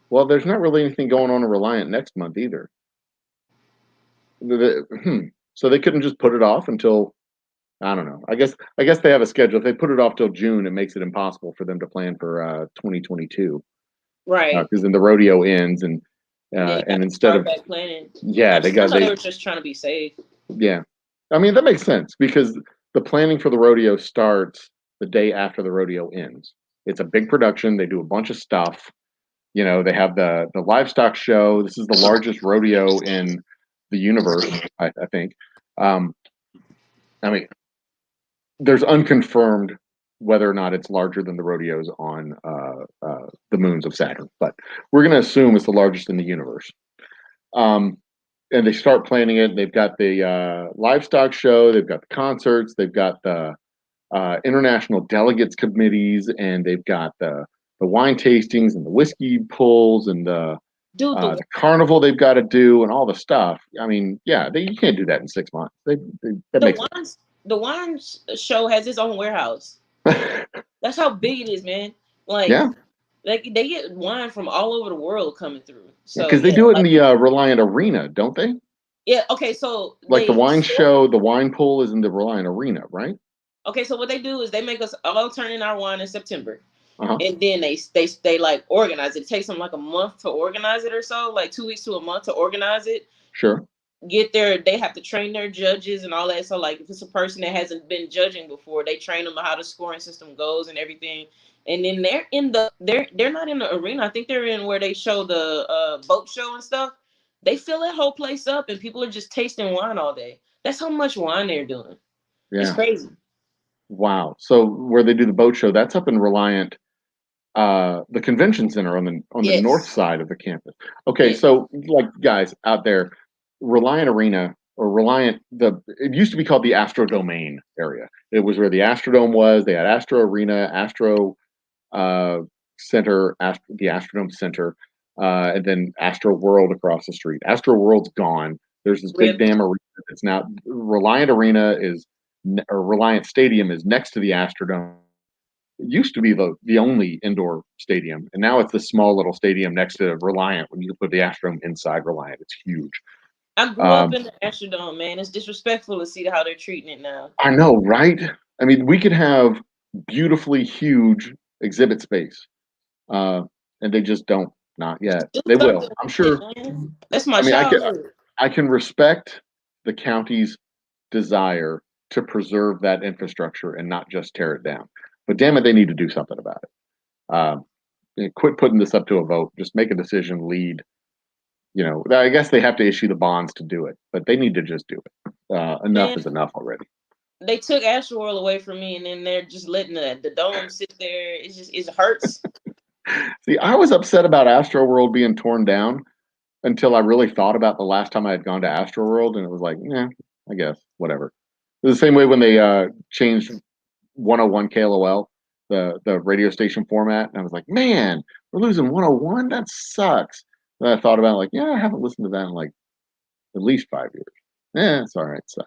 Well, there's not really anything going on in Reliant next month either. So they couldn't just put it off until I don't know. I guess they have a schedule. If they put it off till June, it makes it impossible for them to plan for 2022 Right. because then the rodeo ends And then you have and to instead start of back planning. yeah they I got know they they were just trying to be safe. yeah. I mean that makes sense because the planning for the rodeo starts the day after the rodeo ends. It's a big production. They do a bunch of stuff. They have the livestock show. This is the largest rodeo in the universe, I think. Um, I mean, there's unconfirmed whether or not it's larger than the rodeos on the moons of Saturn, but we're going to assume it's the largest in the universe. Um, and they start planning it. They've got the livestock show. They've got the concerts. They've got the international delegates committees, and they've got the wine tastings and the whiskey pulls and Dude, the carnival they've got to do and all the stuff. I mean, yeah, you can't do that in 6 months. That the makes wine the wine show has its own warehouse. sense. That's how big it is, man. Like, Yeah, they get wine from all over the world coming through. So because they yeah, do it in like, the Reliant Arena, don't they? yeah. Okay, so Like the they wine sort show, the wine pool is in the Reliant Arena, right? okay. So what they do is they make us all turn in our wine in September, Uh-huh. and then they like organize it. It takes them like a month to organize it or so, like 2 weeks to a month to organize it. Sure. They have to train their judges and all that. So, like, if it's a person that hasn't been judging before, they train them how the scoring system goes and everything. And then they're not in the arena. I think they're in where they show the boat show and stuff. They fill that whole place up and people are just tasting wine all day. That's how much wine they're doing. It's Yeah. crazy. Wow. So where they do the boat show, that's up in Reliant, the convention center on the north Yes. side of the campus. Okay, Yeah. so like guys out there, Reliant Arena or Reliant, it used to be called the Astro Domain area. It was where the Astrodome was. They had Astro Arena, Astro Center, the Astrodome Center, and then Astro World across the street. Astro World's gone. There's this big Rip. damn arena that's now Reliant Arena or Reliant Stadium is next to the Astrodome. It used to be the only indoor stadium, and now it's this small little stadium next to Reliant. When you put the Astrodome inside Reliant, it's huge. I grew up in the Astrodome, man. It's disrespectful to see how they're treating it now. I know, right? I mean, we could have beautifully huge exhibit space, uh, and they just don't. Not yet. Do They will. something I'm with it, sure. man. That's my I mean, childhood. I can respect the county's desire to preserve that infrastructure and not just tear it down. But damn it, they need to do something about it. Quit putting this up to a vote. Just make a decision. Lead. I guess they have to issue the bonds to do it, but they need to just do it. Enough Man, is enough already. they took Astroworld away from me, and then they're just letting the dome sit there. It hurts. See, I was upset about Astroworld being torn down until I really thought about the last time I had gone to Astroworld, and it was like, yeah, I guess whatever. It was the same way when they changed 101 KLOL, the radio station format, and I was like, man, we're losing 101. That sucks. And I thought about it, like, yeah, I haven't listened to that in like at least 5 years. Yeah, it's all right. So,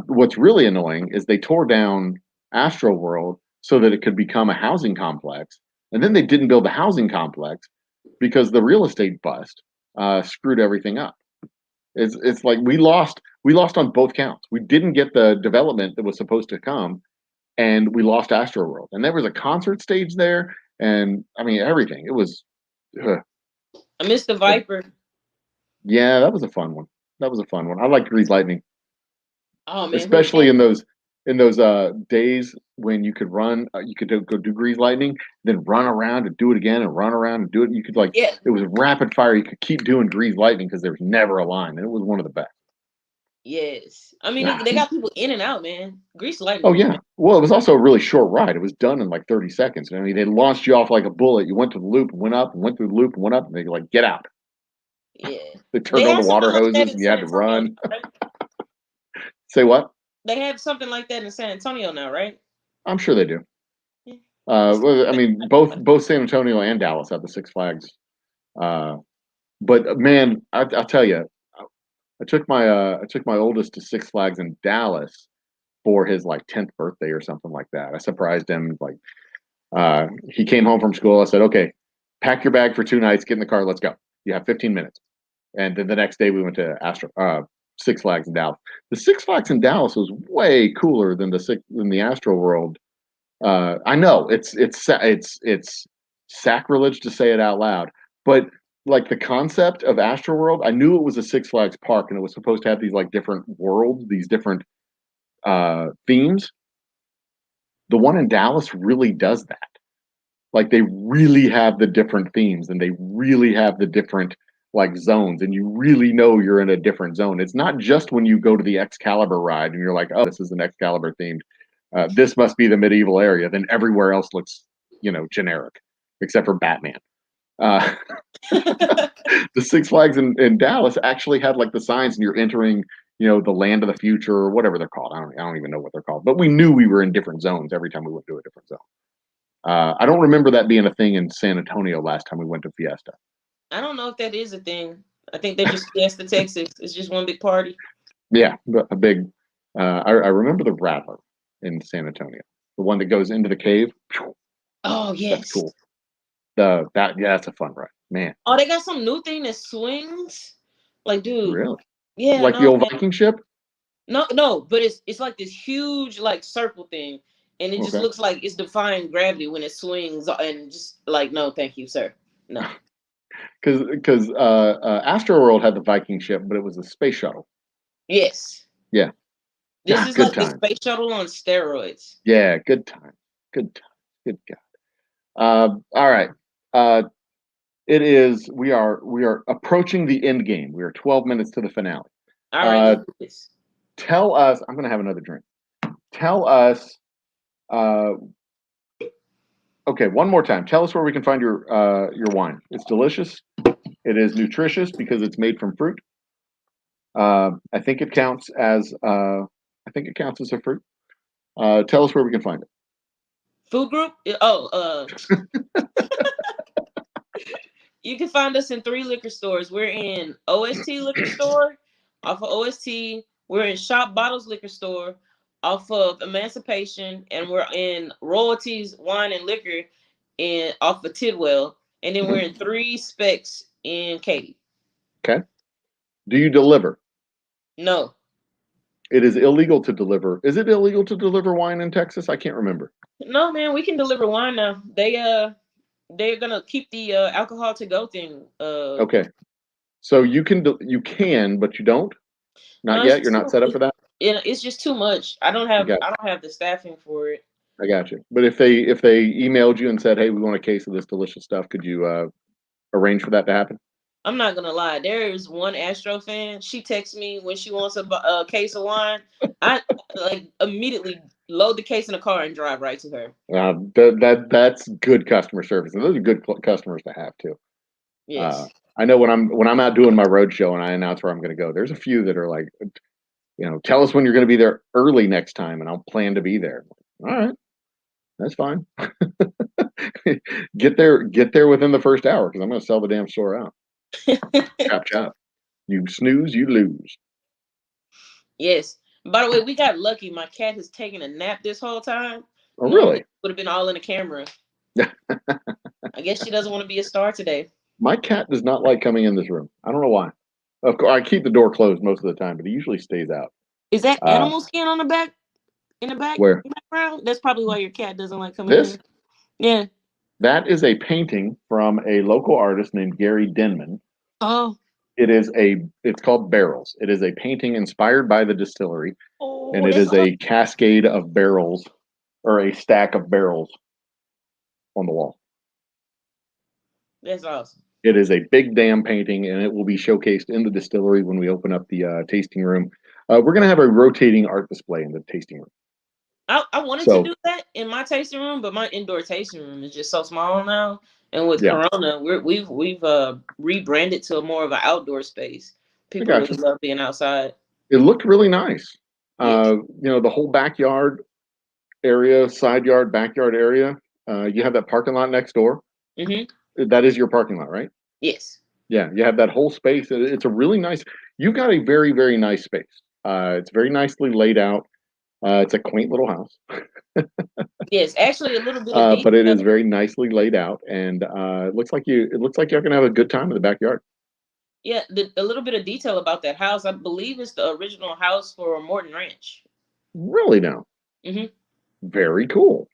what's really annoying is they tore down Astroworld so that it could become a housing complex, and then they didn't build the housing complex because the real estate bust screwed everything up. It's like we lost on both counts. We didn't get the development that was supposed to come, and we lost Astroworld. And there was a concert stage there, and I mean everything. It was, ugh. I miss the Viper. Yeah, that was a fun one. That was a fun one. I like Grease Lightning, Oh man, especially in those days when you could run, you could go do grease lightning, then run around and do it again and run around and do it. You could like, Yeah. it was rapid fire. You could keep doing grease lightning because there was never a line. And it was one of the best. Yes. I mean, they got people in and out, man. Grease lightning. Oh yeah. Well, it was also a really short ride. It was done in like 30 seconds. I mean, they launched you off like a bullet. You went to the loop and went up and went through the loop and went up and they like, get out. Yeah. They turned on the water hoses and you had to run. Right? Say what? They have something like that in San Antonio now, right? I'm sure they do. Yeah. Well, I mean, both San Antonio and Dallas have the Six Flags. But man, I'll tell you, I took my oldest to Six Flags in Dallas for his like 10th birthday or something like that. I surprised him. Like, he came home from school. I said, okay, pack your bag for 2 nights, get in the car, let's go. You have 15 minutes. And then the next day we went to Six Flags in Dallas. The Six Flags in Dallas was way cooler than the Astro World. I know it's sacrilege to say it out loud, but like the concept of Astro World, I knew it was a Six Flags park and it was supposed to have these like different worlds, these different themes. The one in Dallas really does that. Like they really have the different themes and they really have the different like zones, and you really know you're in a different zone. It's not just when you go to the Excalibur ride and you're like, oh, this is an Excalibur themed. This must be the medieval area. Then everywhere else looks, generic, except for Batman. The Six Flags in Dallas actually had like the signs, and you're entering, the land of the future or whatever they're called. I don't even know what they're called, but we knew we were in different zones every time we went to a different zone. I don't remember that being a thing in San Antonio last time we went to Fiesta. I don't know if that is a thing. I think they're just Fiesta, Texas. It's just one big party. Yeah, a big. I remember the Rattler in San Antonio, the one that goes into the cave. Oh yes, that's cool. That's a fun ride, man. Oh, they got some new thing that swings. Like, dude, really? Yeah, like the old Viking ship. No, but it's like this huge like circle thing, and it just looks like it's defying gravity when it swings, and just like, no, thank you, sir, no. Because Astro World had the Viking ship, but it was a space shuttle. Yes. Yeah. This is like the space shuttle on steroids. Yeah, good time. Good God. All right. It is. We are approaching the end game. We are 12 minutes to the finale. All right. Tell us. I'm going to have another drink. Tell us. Okay, one more time. Tell us where we can find your wine. It's delicious. It is nutritious because it's made from fruit. I think it counts as a fruit. Tell us where we can find it. Food group? You can find us in 3 liquor stores. We're in OST liquor store off of OST. We're in Shop Bottles liquor store off of Emancipation, and we're in Royalties Wine and Liquor off of Tidwell, and then we're in 3 Specs in Katy. Okay. Do you deliver? No. It is illegal to deliver. Is it illegal to deliver wine in Texas? I can't remember. No, man, we can deliver wine now. They're gonna keep the alcohol to go thing. Okay. So you can, but you don't. Not yet. You're not set up for that. It's just too much. I don't have the staffing for it. I got you. But if they emailed you and said, "Hey, we want a case of this delicious stuff," could you arrange for that to happen? I'm not gonna lie. There is one Astro fan. She texts me when she wants a case of wine. I like immediately load the case in a car and drive right to her. That's good customer service, and those are good customers to have too. Yes. I know when I'm out doing my road show and I announce where I'm going to go, there's a few that are like, tell us when you're going to be there early next time, and I'll plan to be there. All right, that's fine. Get there within the first hour because I'm going to sell the damn store out. Chop chop. You snooze, you lose. Yes. By the way, we got lucky. My cat has taken a nap this whole time. Oh, really? Would have been all in the camera. I guess she doesn't want to be a star today. My cat does not like coming in this room. I don't know why. Of course, I keep the door closed most of the time, but he usually stays out. Is that animal skin on the back? In the back? Where? Background? That's probably why your cat doesn't like coming in. Yeah. That is a painting from a local artist named Gary Denman. Oh. It's called Barrels. It is a painting inspired by the distillery, and it is a cascade of barrels or a stack of barrels on the wall. That's awesome. It is a big damn painting, and it will be showcased in the distillery when we open up the tasting room. We're going to have a rotating art display in the tasting room. I wanted to do that in my tasting room, but my indoor tasting room is just so small now. And with Corona, we've rebranded to more of an outdoor space. People really love being outside. It looked really nice. You know, the whole backyard area, side yard, backyard area. You have that parking lot next door. Mm-hmm. That is your parking lot, right? Yes. Yeah, you have that whole space. It's a really nice. You've got a very, very nice space. It's very nicely laid out. It's a quaint little house. Yes, actually, a little bit of detail. But it is very nicely laid out, and it looks like you're gonna have a good time in the backyard. Yeah, a little bit of detail about that house. I believe it's the original house for Morton Ranch. Really now. Mm-hmm. Very cool.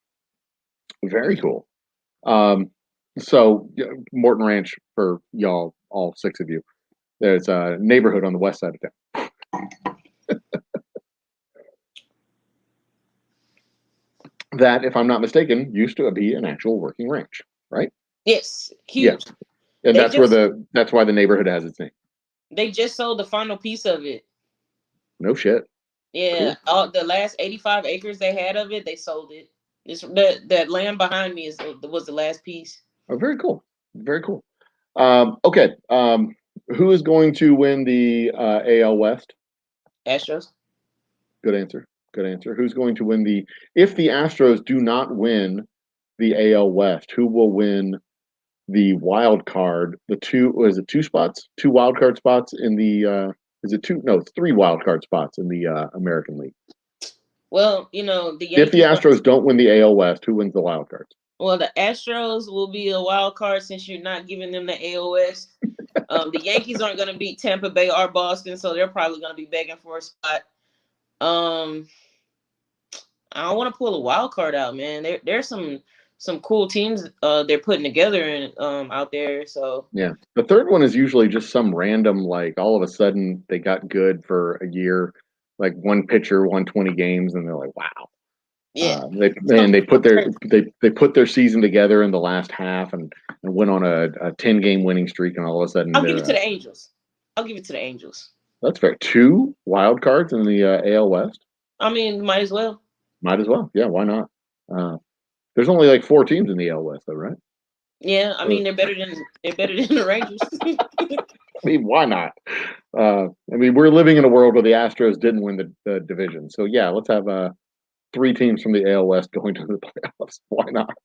Very cool. So Morton Ranch, for y'all, all six of you, there's a neighborhood on the west side of town. That, if I'm not mistaken, used to be an actual working ranch, right? Yes, huge. Yes. And that's why the neighborhood has its name. They just sold the final piece of it. No shit. Yeah, cool. All the last 85 acres they had of it, they sold it. That land behind me was the last piece. Oh, very cool. Very cool. Okay. Who is going to win the AL West? Astros. Good answer. Good answer. Who's going to win if the Astros do not win the AL West, who will win the wild card? Two spots? Two wild card spots in the is it two? No, it's three wild card spots in the American League. Well, you know, the Yankees, if the Astros don't win the AL West, who wins the wild cards? Well, the Astros will be a wild card since you're not giving them the AL West. The Yankees aren't going to beat Tampa Bay or Boston, so they're probably going to be begging for a spot. I don't want to pull a wild card out, man. There's some cool teams they're putting together and out there. So yeah, the third one is usually just some random, like all of a sudden they got good for a year, like one pitcher won 20 games, and they're like, wow. Yeah, they put their season together in the last half and went on a 10-game winning streak, and all of a sudden I'll give it to the Angels. That's fair. Two wild cards in the AL West. I mean, might as well. Yeah, why not? There's only like 4 teams in the AL West, though, right? Yeah, I mean they're better than the Rangers. I mean, why not? I mean, we're living in a world where the Astros didn't win the division, so yeah, let's have 3 teams from the AL West going to the playoffs. Why not?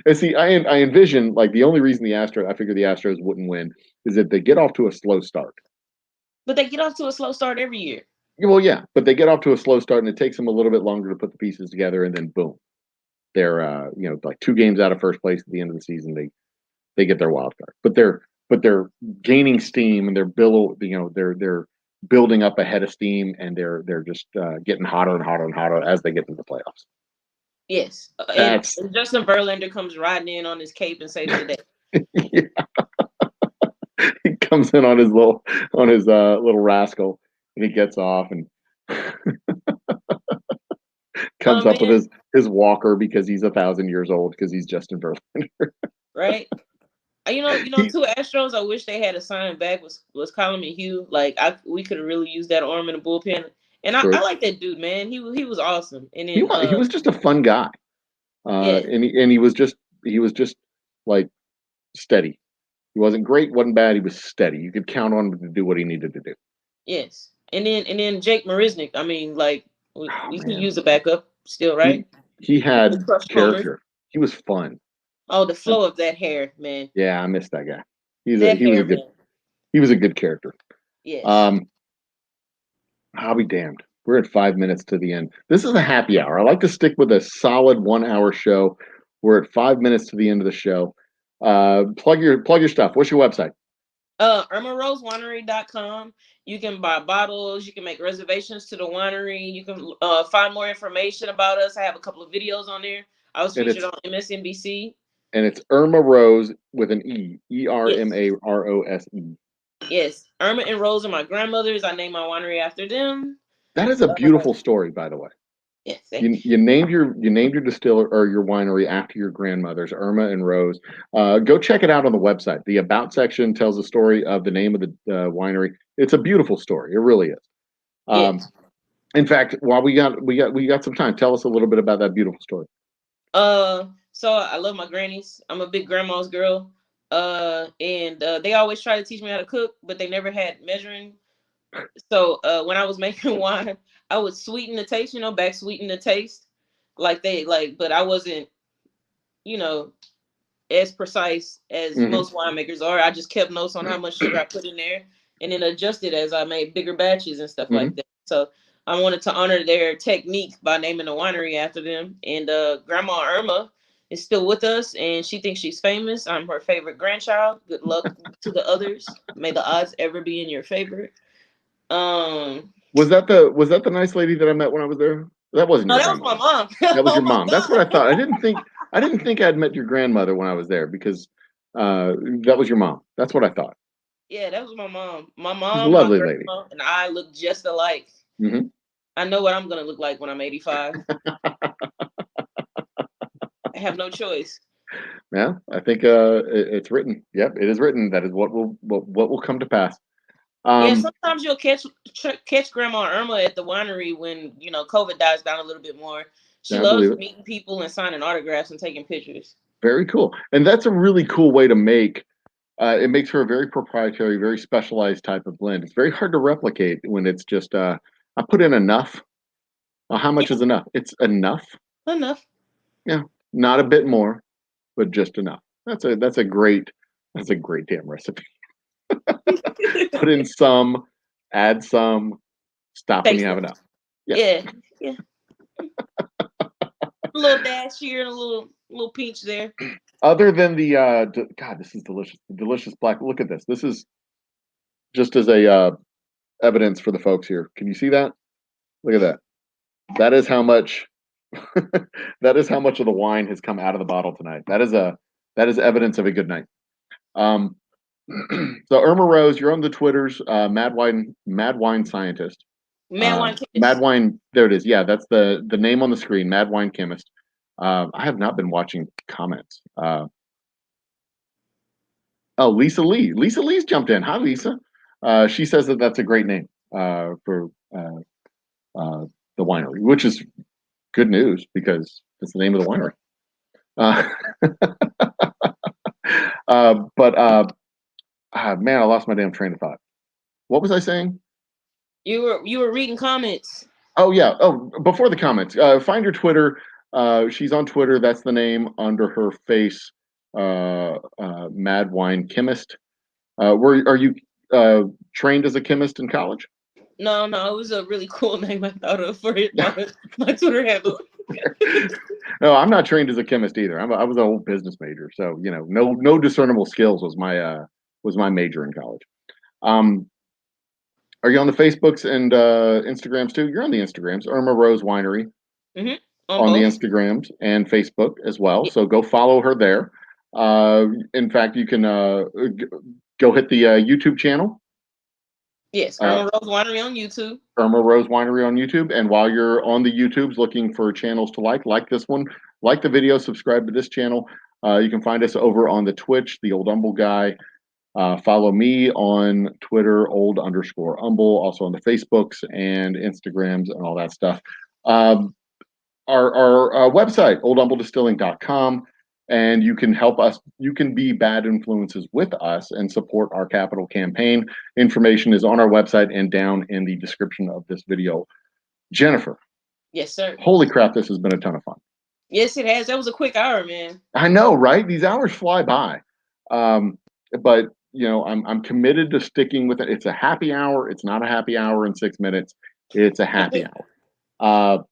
And see, I envision, like, the only reason I figure the Astros wouldn't win is that they get off to a slow start. But they get off to a slow start every year. Well, yeah, but they get off to a slow start, and it takes them a little bit longer to put the pieces together, and then boom, they're like 2 games out of first place at the end of the season. They get their wild card, but they're gaining steam, and they're building up a head of steam, and they're just getting hotter and hotter and hotter as they get into the playoffs. Yes, and Justin Verlander comes riding in on his cape and saves the day. Yeah. He comes in on his little rascal, and he gets off and comes up with his walker because he's 1,000 years old because he's Justin Verlander. Right. You know, 2 Astros I wish they had a sign back was Colin McHugh. Like we could have really used that arm in the bullpen. And I like that dude, man. He was awesome. And then, he was just a fun guy. And he was just like steady. He wasn't great, wasn't bad. He was steady. You could count on him to do what he needed to do. Yes. And then Jake Marisnik. I mean, like we could use a backup still, right? He had character. He was fun. Oh, the flow of that hair, man. Yeah, I missed that guy. He was a good character. Yes. I'll be damned. We're at 5 minutes to the end. This is a happy hour. I like to stick with a solid 1-hour show. We're at 5 minutes to the end of the show. Plug your stuff. What's your website? ErmaRoseWinery.com. You can buy bottles. You can make reservations to the winery. You can find more information about us. I have a couple of videos on there. I was featured on MSNBC. And it's ErmaRose with an E. ErmaRose. Yes. Irma and Rose are my grandmothers. I named my winery after them. That is a beautiful story, by the way. Yes. You named your distiller or your winery after your grandmothers, Irma and Rose. Go check it out on the website. The about section tells the story of the name of the winery. It's a beautiful story. It really is. Yes. In fact, while we got some time, tell us a little bit about that beautiful story. So I love my grannies. I'm a big grandma's girl. And they always try to teach me how to cook, but they never had measuring. So when I was making wine, I would sweeten the taste, back sweeten the taste, but I wasn't, you know, as precise as most winemakers are. I just kept notes on how much sugar I put in there, and then adjusted as I made bigger batches and stuff like that. So I wanted to honor their technique by naming the winery after them. And Grandma Irma is still with us, and she thinks she's famous. I'm her favorite grandchild. Good luck to the others. May the odds ever be in your favor. Was that the nice lady that I met when I was there? That wasn't your grandma. That was my mom. That was Oh your my mom. That's God. what I thought. I didn't think I'd met your grandmother when I was there because that was your mom. That's what I thought. Yeah, that was my mom. My She's a mom, my lovely lady. grandma, and I look just alike. I know what I'm gonna look like when I'm 85. I have no choice. Yeah, I think it's written. Yep, it is written. That is what will come to pass. Yeah, sometimes you'll catch Grandma Irma at the winery when COVID dies down a little bit more. She loves meeting people and signing autographs and taking pictures. Very cool, and that's a really cool way to make. It makes her a very proprietary, very specialized type of blend. It's very hard to replicate when it's just I put in enough. Well, how much is enough? It's enough. Enough. Yeah, not a bit more, but just enough. That's a great damn recipe. Put in some, add some, stop when you have enough. Yeah. A little dash here and a little pinch there. Other than the God, this is delicious. The delicious black. Look at this. This is just as a evidence for the folks here. Can you see that? Look at that. That is how much. That is how much of the wine has come out of the bottle tonight. That is evidence of a good night. So ErmaRose, you're on the Twitters, Mad Wine Scientist. Mad Wine Chemist. Mad Wine, there it is. Yeah, that's the name on the screen, Mad Wine Chemist. I have not been watching comments. Oh, Lisa Lee. Lisa Lee's jumped in. Hi, Lisa. She says that that's a great name for the winery, which is good news because it's the name of the winery. Man, I lost my damn train of thought. What was I saying? You were reading comments. Oh yeah. Oh, before the comments, find her Twitter. She's on Twitter. That's the name under her face. Mad Wine Chemist. Are you trained as a chemist in college? No, it was a really cool name I thought of for it. My Twitter handle. No, I'm not trained as a chemist either. I was an old business major, so no discernible skills was my major in college. Are you on the Facebooks and Instagrams too? You're on the Instagrams, ErmaRose Winery, on the Instagrams and Facebook as well. So go follow her there. In fact, you can go hit the YouTube channel. Yes, ErmaRose Winery on YouTube. ErmaRose Winery on YouTube. And while you're on the YouTubes looking for channels to like this one, like the video, subscribe to this channel. You can find us over on the Twitch, the Old Humble Guy. Follow me on Twitter, old_umble, also on the Facebooks and Instagrams and all that stuff. Our website, oldhumbledistilling.com, and you can help us. You can be bad influences with us and support our capital campaign. Information is on our website and down in the description of this video. Jennifer. Yes, sir. Holy crap, this has been a ton of fun. Yes, it has. That was a quick hour, man. I know, right? These hours fly by. But I'm committed to sticking with it. It's a happy hour. It's not a happy hour in 6 minutes. It's a happy hour.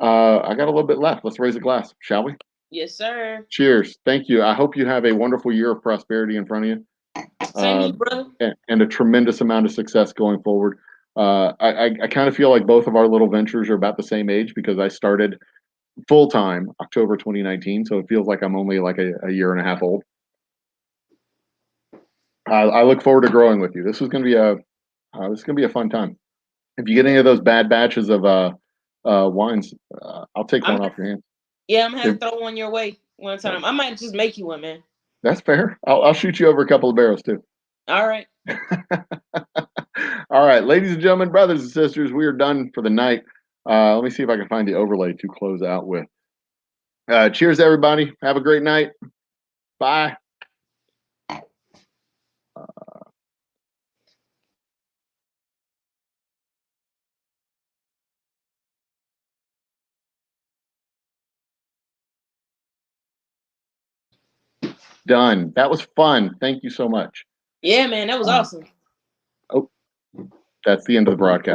I got a little bit left. Let's raise a glass, shall we? Yes, sir. Cheers. Thank you. I hope you have a wonderful year of prosperity in front of you. Same to you, brother. And a tremendous amount of success going forward. I kind of feel like both of our little ventures are about the same age because I started full-time October 2019. So it feels like I'm only like a year and a half old. I look forward to growing with you. This is going to be a fun time. If you get any of those bad batches of wines. I'll take one I'm- off your hands. Yeah, I'm gonna have to throw one your way one time. I might just make you one, man. That's fair. I'll shoot you over a couple of barrels too. All right. All right, ladies and gentlemen, brothers and sisters, we are done for the night. Let me see if I can find the overlay to close out with. Cheers, everybody. Have a great night. Bye. Done. That was fun. Thank you so much. Yeah, man, that was awesome. That's the end of the broadcast.